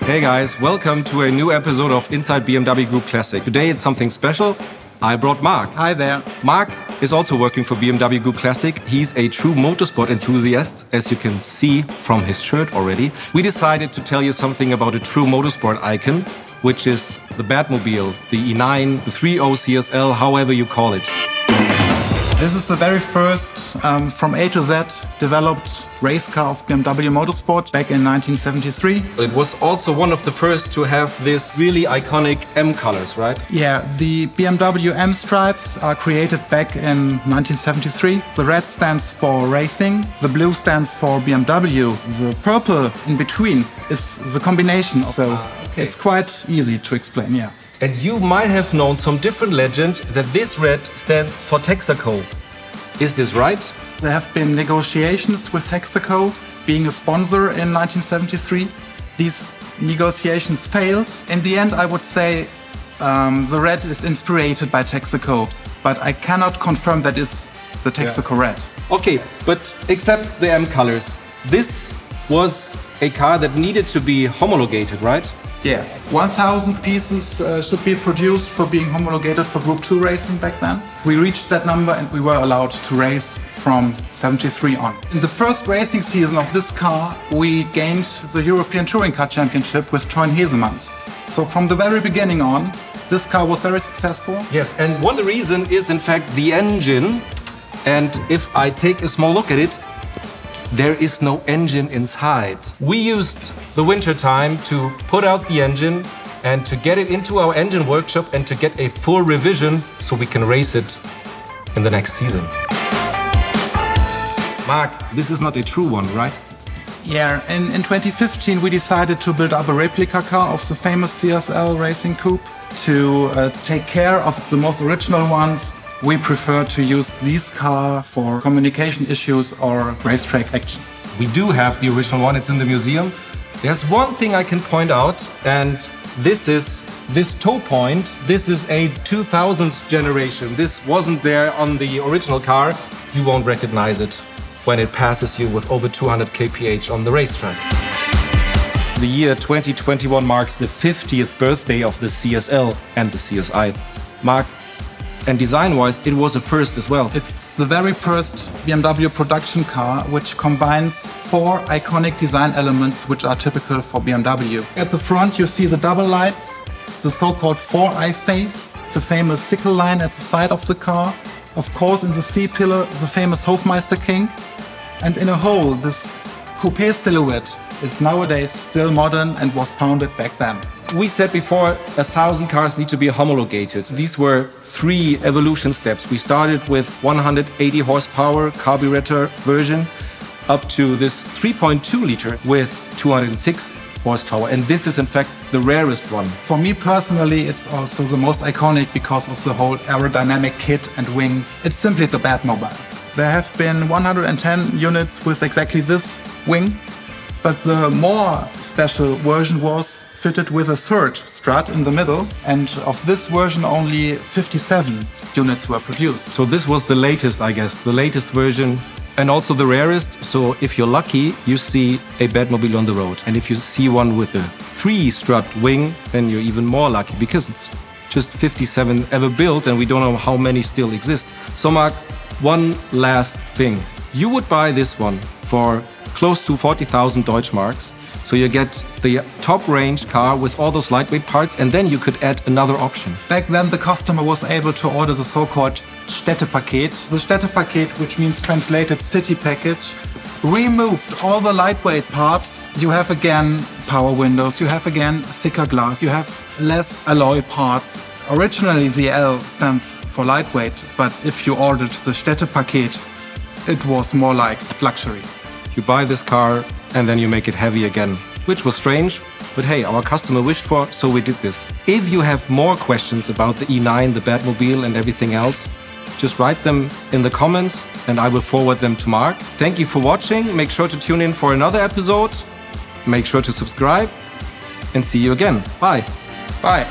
Hey guys, welcome to a new episode of Inside BMW Group Classic. Today it's something special. I brought Mark. Hi there. Mark is also working for BMW Group Classic. He's a true motorsport enthusiast, as you can see from his shirt already. We decided to tell you something about a true motorsport icon, which is the Batmobile, the E9, the 3.0 CSL, however you call it. This is the very first, from A to Z, developed race car of BMW Motorsport back in 1973. It was also one of the first to have this really iconic M colors, right? Yeah, the BMW M stripes are created back in 1973. The red stands for racing, the blue stands for BMW. The purple in between is the combination, so it's quite easy to explain, yeah. And you might have known some different legend that this red stands for Texaco. Is this right? There have been negotiations with Texaco being a sponsor in 1973. These negotiations failed. In the end, I would say the red is inspired by Texaco, but I cannot confirm that is the Texaco red. Okay, but except the M colors, this was a car that needed to be homologated, right? Yeah, 1,000 pieces should be produced for being homologated for Group 2 racing back then. We reached that number and we were allowed to race from 73 on. In the first racing season of this car, we gained the European Touring Car Championship with Toyn Hesemans. So from the very beginning on, this car was very successful. Yes, and one reason is in fact the engine. And if I take a small look at it, there is no engine inside. We used the winter time to put out the engine and to get it into our engine workshop and to get a full revision so we can race it in the next season. Mark, this is not a true one, right? Yeah, in 2015 we decided to build up a replica car of the famous CSL racing coupe. To take care of the most original ones, we prefer to use this car for communication issues or racetrack action. We do have the original one, it's in the museum. There's one thing I can point out, and this is this toe point. This is a 2000s generation. This wasn't there on the original car. You won't recognize it when it passes you with over 200 kph on the racetrack. The year 2021 marks the 50th birthday of the CSL and the CSI. Mark, and design-wise, it was a first as well. It's the very first BMW production car which combines 4 iconic design elements which are typical for BMW. At the front you see the double lights, the so-called 4-eye face, the famous sickle line at the side of the car, of course in the C-pillar the famous Hofmeister King, and in a whole this coupe silhouette is nowadays still modern and was founded back then. We said before 1,000 cars need to be homologated. These were 3 evolution steps. We started with 180 horsepower carburetor version up to this 3.2 liter with 206 horsepower. And this is in fact the rarest one. For me personally, it's also the most iconic because of the whole aerodynamic kit and wings. It's simply the Batmobile. There have been 110 units with exactly this wing. But the more special version was fitted with a 3rd strut in the middle, and of this version only 57 units were produced. So this was the latest, I guess, the latest version and also the rarest. So if you're lucky, you see a Batmobile on the road. And if you see one with a 3-strut wing, then you're even more lucky because it's just 57 ever built and we don't know how many still exist. So Mark, one last thing. You would buy this one for close to 40,000 Deutschmarks. So you get the top range car with all those lightweight parts, and then you could add another option. Back then the customer was able to order the so-called Städtepaket. The Städtepaket, which means translated city package, removed all the lightweight parts. You have again power windows, you have again thicker glass, you have less alloy parts. Originally the L stands for lightweight, but if you ordered the Städtepaket, it was more like luxury. You buy this car and then you make it heavy again, which was strange, but hey, our customer wished for, so we did this. If you have more questions about the E9, the Batmobile and everything else, just write them in the comments and I will forward them to Mark. Thank you for watching. Make sure to tune in for another episode. Make sure to subscribe and see you again. Bye. Bye.